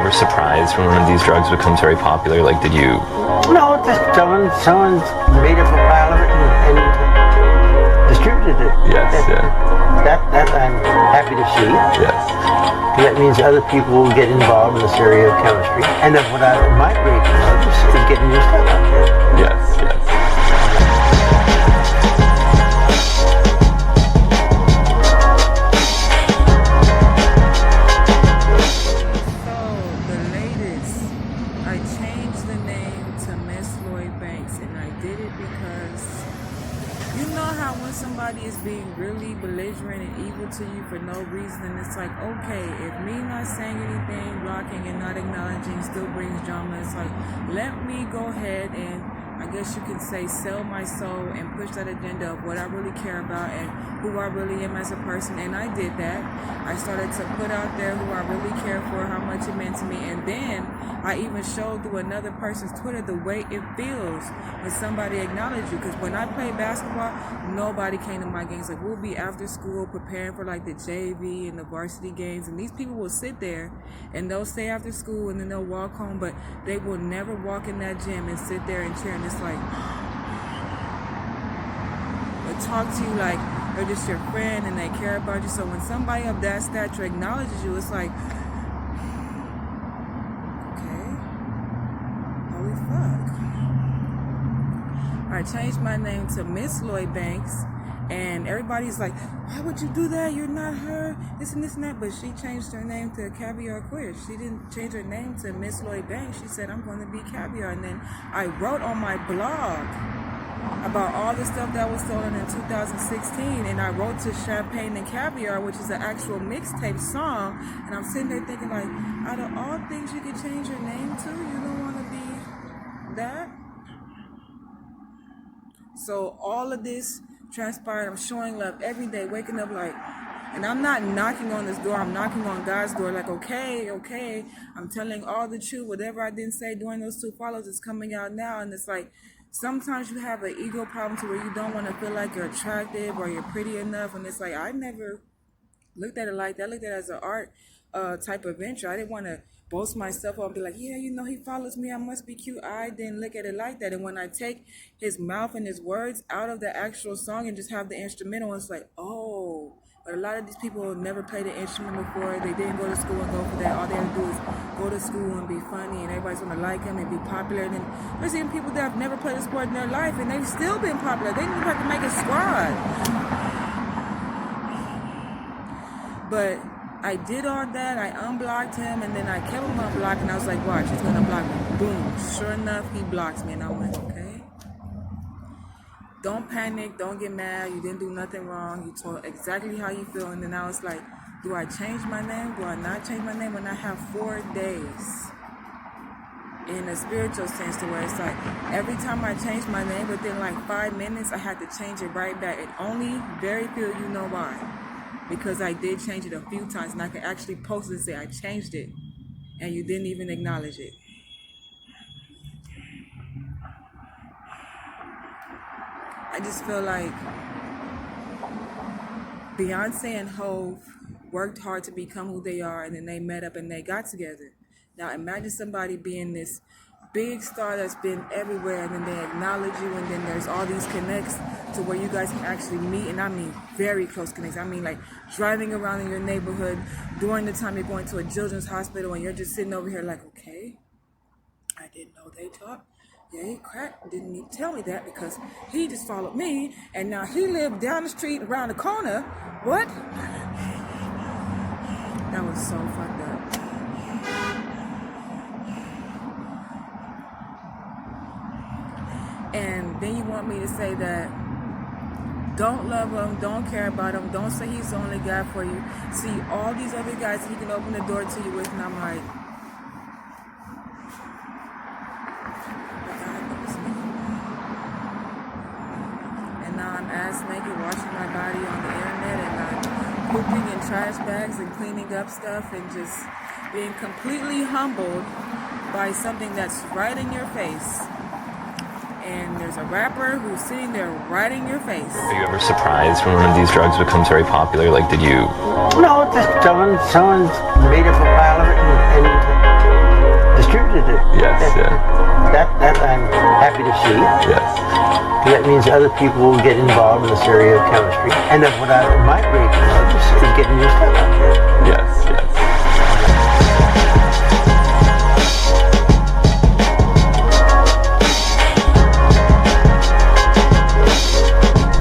ever surprised when one of these drugs becomes very popular? Like, did you? No, just someone's made up a pile of it and distributed it. Yes, That I'm happy to see. Yes. That means other people will get involved in this area of chemistry. And then what I might rate is getting new stuff out there. Yes, yes. I changed the name to Miss Lloyd Banks, and I did it because you know how when somebody is being really belligerent and evil to you for no reason, and it's like, okay, if me not saying anything, blocking and not acknowledging still brings drama, it's like, let me go ahead and, I guess you can say, sell my soul and push that agenda of what I really care about and who I really am as a person. And I did that. I started to put out there who I really care for, how much it meant to me. And then I even showed through another person's Twitter the way it feels when somebody acknowledges you. Because when I played basketball, nobody came to my games. Like, we'll be after school preparing for like the JV and the varsity games. And these people will sit there and they'll stay after school and then they'll walk home. But they will never walk in that gym and sit there and cheer. And it's like, or talk to you like they're just your friend and they care about you. So when somebody of that stature acknowledges you, it's like, okay, holy fuck. I changed my name to Miss Lloyd Banks, and everybody's like, why would you do that? You're not her, this and this and that. But she changed her name to Caviar Queer. She didn't change her name to Miss Lloyd Banks. She said, I'm going to be Caviar. And then I wrote on my blog about all the stuff that was stolen in 2016, and I wrote to Champagne and Caviar, which is an actual mixtape song, and I'm sitting there thinking like, out of all things you could change your name to, you don't want to be that? So all of this transpired. I'm showing love every day, waking up like, and I'm not knocking on this door, I'm knocking on God's door like, okay, I'm telling all the truth. Whatever I didn't say during those 2 follows is coming out now. And it's like, sometimes you have an ego problem to where you don't want to feel like you're attractive or you're pretty enough. And it's like, I never looked at it like that. I looked at it as an art type of venture. I didn't want to boast myself up and be like, yeah, you know, he follows me, I must be cute. I didn't look at it like that. And when I take his mouth and his words out of the actual song and just have the instrumental, it's like, oh. But a lot of these people never played an instrument before. They didn't go to school and go for that. All they have to do is go to school and be funny, and everybody's going to like them and be popular. And then there's even people that have never played a sport in their life, and they've still been popular. They didn't even have to make a squad. But I did all that. I unblocked him, and then I kept him unblocked, and I was like, watch, he's going to block me. Boom. Sure enough, he blocks me, and I went, okay. Don't panic, don't get mad, you didn't do nothing wrong, you told exactly how you feel. And then I was like, do I change my name? Do I not change my name? When I have 4 days in a spiritual sense to where it's like, every time I change my name, within like 5 minutes, I had to change it right back. And only very few of you know why. Because I did change it a few times, and I could actually post it and say, I changed it, and you didn't even acknowledge it. I just feel like Beyonce and Hov worked hard to become who they are, and then they met up and they got together. Now imagine somebody being this big star that's been everywhere, and then they acknowledge you, and then there's all these connects to where you guys can actually meet, and I mean very close connects. I mean like driving around in your neighborhood during the time you're going to a children's hospital, and you're just sitting over here like, okay, I didn't know they talked. Yeah, Crack didn't need to tell me that because he just followed me, and now he lived down the street around the corner. What? That was so fucked up. And then you want me to say that don't love him, don't care about him, don't say he's the only guy for you. See all these other guys he can open the door to you with, and I'm like, ass naked, washing my body on the internet, and pooping in trash bags and cleaning up stuff, and just being completely humbled by something that's right in your face. And there's a rapper who's sitting there right in your face. Are you ever surprised when one of these drugs becomes very popular? Like, did you? No, just someone's made up a pile of it and Yes. That means other people will get involved in this area of chemistry, and then what I might rate others